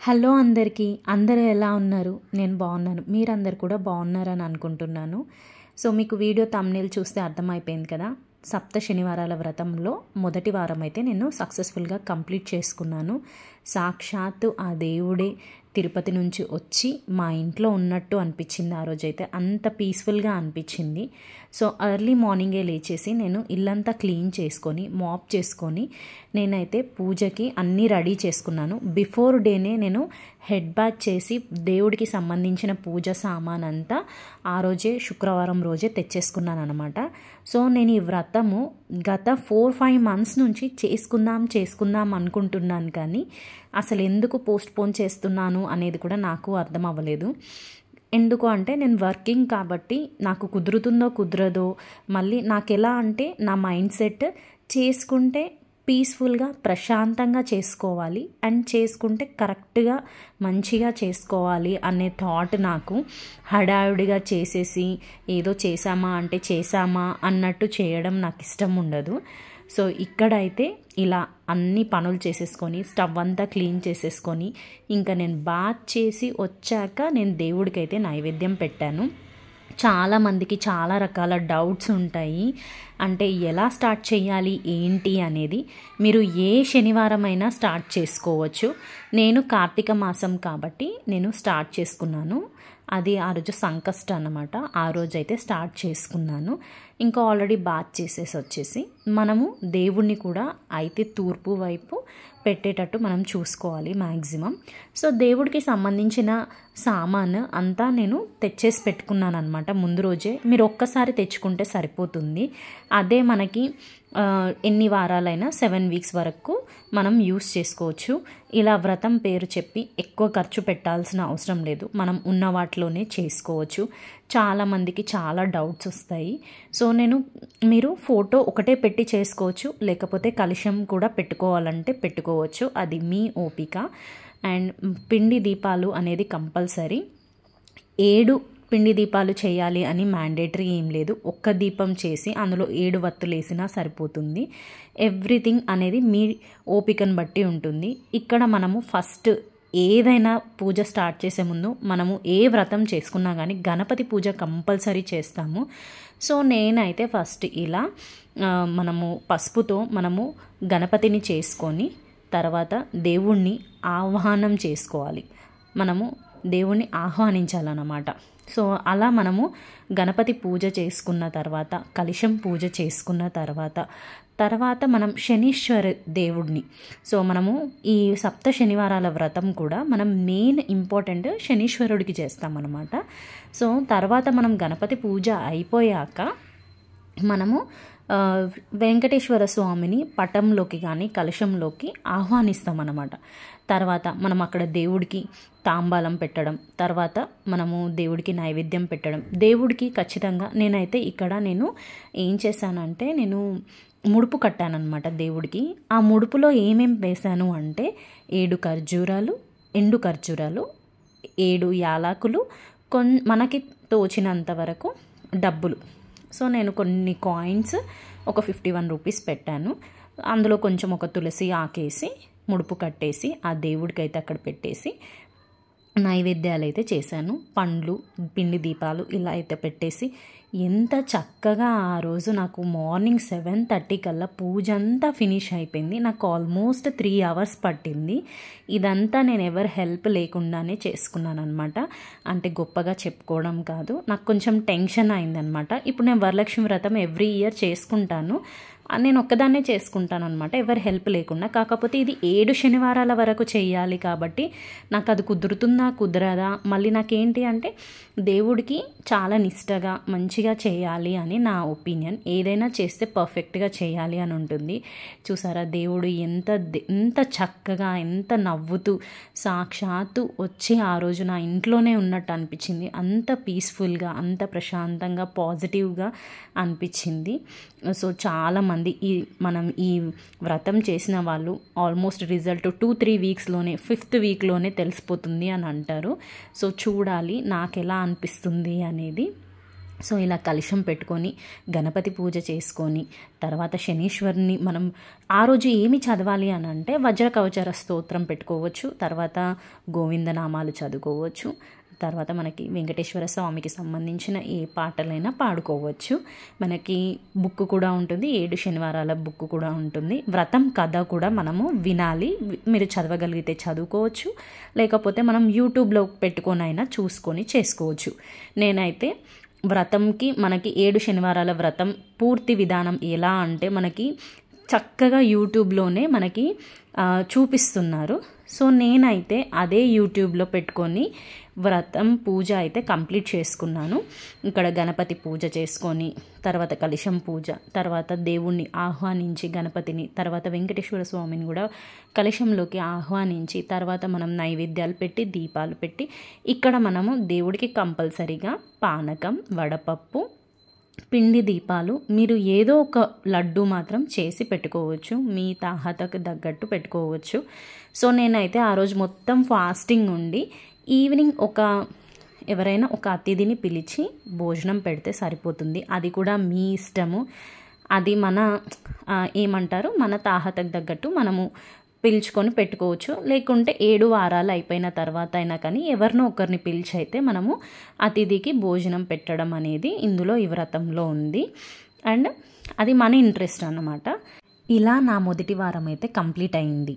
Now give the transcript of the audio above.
Hello అందరికీ. అందరూ ఎలా ఉన్నారు? నేను బాగున్నాను. మీరందరూ కూడా బాగున్నారని అనుకుంటున్నాను. సో మీకు వీడియో థంబ్నెయిల్ చూస్తే అర్థమైపోయింది కదా. సప్త శనివారాల వ్రతంలో మొదటి వారం అయితే నేను సక్సెస్ఫుల్గా కంప్లీట్ చేసుకున్నాను. సాక్షాత్తు ఆ దేవుడే తిరుపతి నుంచి వచ్చి మా ఇంట్లో ఉన్నట్టు అనిపించింది. ఆ రోజైతే అంత పీస్ఫుల్గా అనిపించింది. సో ఎర్లీ మార్నింగే లేచేసి నేను ఇల్లంతా క్లీన్ చేసుకొని మాప్ చేసుకొని నేనైతే పూజకి అన్నీ రెడీ చేసుకున్నాను. బిఫోర్ డేనే నేను హెడ్ బాత్ చేసి దేవుడికి సంబంధించిన పూజ సామాన్ అంతా ఆ రోజే శుక్రవారం రోజే తెచ్చేసుకున్నాను అనమాట. సో నేను ఈ వ్రతము గత 4-5 మంత్స్ నుంచి చేసుకుందాం అనుకుంటున్నాను, కానీ అసలు ఎందుకు పోస్ట్పోన్ చేస్తున్నాను అనేది కూడా నాకు అర్థం అవ్వలేదు. ఎందుకు అంటే నేను వర్కింగ్ కాబట్టి నాకు కుదురుతుందో కుదరదో, మళ్ళీ నాకు ఎలా అంటే నా మైండ్ సెట్ చేసుకుంటే పీస్ఫుల్గా ప్రశాంతంగా చేసుకోవాలి అండ్ చేసుకుంటే కరెక్ట్గా మంచిగా చేసుకోవాలి అనే థాట్ నాకు. హడావిడిగా చేసేసి ఏదో చేసామా అంటే చేసామా అన్నట్టు చేయడం నాకు ఇష్టం ఉండదు. సో ఇక్కడైతే ఇలా అన్ని పనులు చేసేసుకొని స్టవ్ అంతా క్లీన్ చేసేసుకొని ఇంకా నేను బాత్ చేసి వచ్చాక నేను దేవుడికైతే నైవేద్యం పెట్టాను. చాలామందికి చాలా రకాల డౌట్స్ ఉంటాయి, అంటే ఎలా స్టార్ట్ చేయాలి ఏంటి అనేది. మీరు ఏ శనివారం అయినా స్టార్ట్ చేసుకోవచ్చు. నేను కార్తీక మాసం కాబట్టి నేను స్టార్ట్ చేసుకున్నాను. అది ఆ రోజు సంకష్ట అన్నమాట. ఆ రోజు అయితే స్టార్ట్ చేసుకున్నాను. ఇంకా ఆల్రెడీ బాత్ చేసేసి వచ్చేసి మనము దేవుణ్ణి కూడా అయితే తూర్పు వైపు పెట్టేటట్టు మనం చూసుకోవాలి మ్యాక్సిమం. సో దేవుడికి సంబంధించిన సామాన్ అంతా నేను తెచ్చేసి పెట్టుకున్నాను అనమాట ముందు రోజే. మీరు ఒక్కసారి తెచ్చుకుంటే సరిపోతుంది. అదే మనకి ఎన్ని వారాలైనా 7 వీక్స్ వరకు మనం యూస్ చేసుకోవచ్చు. ఇలా వ్రతం పేరు చెప్పి ఎక్కువ ఖర్చు పెట్టాల్సిన అవసరం లేదు. మనం ఉన్న వాటిలోనే చేసుకోవచ్చు. చాలామందికి చాలా డౌట్స్ వస్తాయి. సో మీరు ఫోటో ఒకటే పెట్టి చేసుకోవచ్చు, లేకపోతే కలశం కూడా పెట్టుకోవాలంటే పెట్టుకోవచ్చు. అది మీ ఓపిక. అండ్ పిండి దీపాలు అనేది కంపల్సరీ. 7 పిండి దీపాలు చేయాలి అని మ్యాండేటరీ ఏం లేదు. ఒక్క దీపం చేసి అందులో 7 వత్తులు వేసినా సరిపోతుంది. ఎవ్రీథింగ్ అనేది మీ ఓపికను బట్టి ఉంటుంది. ఇక్కడ మనము ఫస్ట్ ఏదైనా పూజ స్టార్ట్ చేసే ముందు మనము ఏ వ్రతం చేసుకున్నా కానీ గణపతి పూజ కంపల్సరీ చేస్తాము. సో నేనైతే ఫస్ట్ ఇలా మనము పసుపుతో మనము గణపతిని చేసుకొని తర్వాత దేవుణ్ణి ఆహ్వానం చేసుకోవాలి. మనము దేవుణ్ణి ఆహ్వానించాలన్నమాట. సో అలా మనము గణపతి పూజ చేసుకున్న తర్వాత కలశం పూజ చేసుకున్న తర్వాత మనం శనీశ్వర దేవుడిని, సో మనము ఈ సప్త శనివారాల వ్రతం కూడా మనం మెయిన్ ఇంపార్టెంట్ శనీశ్వరుడికి చేస్తామన్నమాట. సో తర్వాత మనం గణపతి పూజ అయిపోయాక మనము వెంకటేశ్వర స్వామిని పటంలోకి కానీ కలశంలోకి ఆహ్వానిస్తామన్నమాట. తర్వాత మనం అక్కడ దేవుడికి తాంబాలం పెట్టడం, తర్వాత మనము దేవుడికి నైవేద్యం పెట్టడం. దేవుడికి ఖచ్చితంగా నేనైతే ఇక్కడ ఏం చేశానంటే నేను ముడుపు కట్టానన్నమాట దేవుడికి. ఆ ముడుపులో ఏమేం వేశాను అంటే 7 ఖర్జూరాలు, ఎండు ఖర్జూరాలు, 7 యాలకులు, మనకి తోచినంత వరకు డబ్బులు. సో నేను కొన్ని కాయిన్స్ ఒక 51 రూపీస్ పెట్టాను. అందులో కొంచెం ఒక తులసి ఆకేసి ముడుపు కట్టేసి ఆ దేవుడికి అయితే అక్కడ పెట్టేసి నైవేద్యాలు అయితే చేశాను. పండ్లు, పిండి దీపాలు ఇలా అయితే పెట్టేసి ఎంత చక్కగా ఆ రోజు నాకు మార్నింగ్ 7:30 కల్లా పూజ అంతా ఫినిష్ అయిపోయింది. నాకు ఆల్మోస్ట్ 3 అవర్స్ పట్టింది. ఇదంతా నేను ఎవరి హెల్ప్ లేకుండానే చేసుకున్నాను అనమాట. అంటే గొప్పగా చెప్పుకోవడం కాదు, నాకు కొంచెం టెన్షన్ అయిందనమాట. ఇప్పుడు నేను వరలక్ష్మి వ్రతం ఎవ్రీ ఇయర్ చేసుకుంటాను. నేను ఒక్కదాన్నే చేసుకుంటాను అనమాట, ఎవరి హెల్ప్ లేకుండా. కాకపోతే ఇది 7 శనివారాల వరకు చేయాలి కాబట్టి నాకు అది కుదురుతుందా కుదరదా, మళ్ళీ నాకేంటి అంటే దేవుడికి చాలా నిష్టగా మంచిగా చేయాలి అని నా ఒపీనియన్. ఏదైనా చేస్తే పర్ఫెక్ట్గా చేయాలి అని ఉంటుంది. చూసారా దేవుడు ఎంత చక్కగా ఎంత నవ్వుతూ సాక్షాత్తు వచ్చి ఆ రోజు నా ఇంట్లోనే ఉన్నట్టు అనిపించింది. అంత పీస్ఫుల్గా అంత ప్రశాంతంగా పాజిటివ్గా అనిపించింది. సో చాలామంది మనం ఈ వ్రతం చేసిన వాళ్ళు ఆల్మోస్ట్ రిజల్ట్ 2-3 వీక్స్లోనే 5th వీక్లోనే తెలిసిపోతుంది అని అంటారు. సో చూడాలి నాకు ఎలా అనిపిస్తుంది అనేది. సో ఇలా కలశం పెట్టుకొని గణపతి పూజ చేసుకొని తర్వాత శనీశ్వరుని మనం ఆ రోజు ఏమి చదవాలి అని అంటే వజ్రకవచర స్తోత్రం పెట్టుకోవచ్చు, తర్వాత గోవిందనామాలు చదువుకోవచ్చు, తర్వాత మనకి వెంకటేశ్వర స్వామికి సంబంధించిన ఏ పాటలైనా పాడుకోవచ్చు. మనకి బుక్ కూడా ఉంటుంది, 7 శనివారాల బుక్ కూడా ఉంటుంది. వ్రతం కథ కూడా మనము వినాలి, మీరు చదవగలిగితే చదువుకోవచ్చు, లేకపోతే మనం యూట్యూబ్లో పెట్టుకొనైనా చూసుకొని చేసుకోవచ్చు. నేనైతే వ్రతంకి మనకి 7 శనివారాల వ్రతం పూర్తి విధానం ఎలా అంటే మనకి చక్కగా యూట్యూబ్లోనే మనకి చూపిస్తున్నారు. సో నేనైతే అదే యూట్యూబ్లో పెట్టుకొని వ్రతం పూజ అయితే కంప్లీట్ చేసుకున్నాను. ఇక్కడ గణపతి పూజ చేసుకొని తర్వాత కలశం పూజ, తర్వాత దేవుణ్ణి ఆహ్వానించి గణపతిని, తర్వాత వెంకటేశ్వర స్వామిని కూడా కలశంలోకి ఆహ్వానించి తర్వాత మనం నైవేద్యాలు పెట్టి దీపాలు పెట్టి ఇక్కడ మనము దేవుడికి కంపల్సరీగా పానకం, వడపప్పు, పిండి దీపాలు, మీరు ఏదో ఒక లడ్డు మాత్రం చేసి పెట్టుకోవచ్చు, మీ తాహతకు తగ్గట్టు పెట్టుకోవచ్చు. సో నేనైతే ఆ రోజు మొత్తం ఫాస్టింగ్ ఉండి ఈవినింగ్ ఎవరైనా ఒక అతిథిని పిలిచి భోజనం పెడితే సరిపోతుంది. అది కూడా మీ ఇష్టము, అది ఏమంటారు మన తాహతకు తగ్గట్టు మనము పిలుచుకొని పెట్టుకోవచ్చు. లేకుంటే 7 వారాలు అయిపోయిన తర్వాత అయినా కానీ ఎవరినో ఒకరిని పిలిచి అయితే మనము అతిథికి భోజనం పెట్టడం అనేది ఇందులో ఈ వ్రతంలో ఉంది. అండ్ అది మన ఇంట్రెస్ట్ అన్నమాట. ఇలా నా మొదటి వారం అయితే కంప్లీట్ అయింది.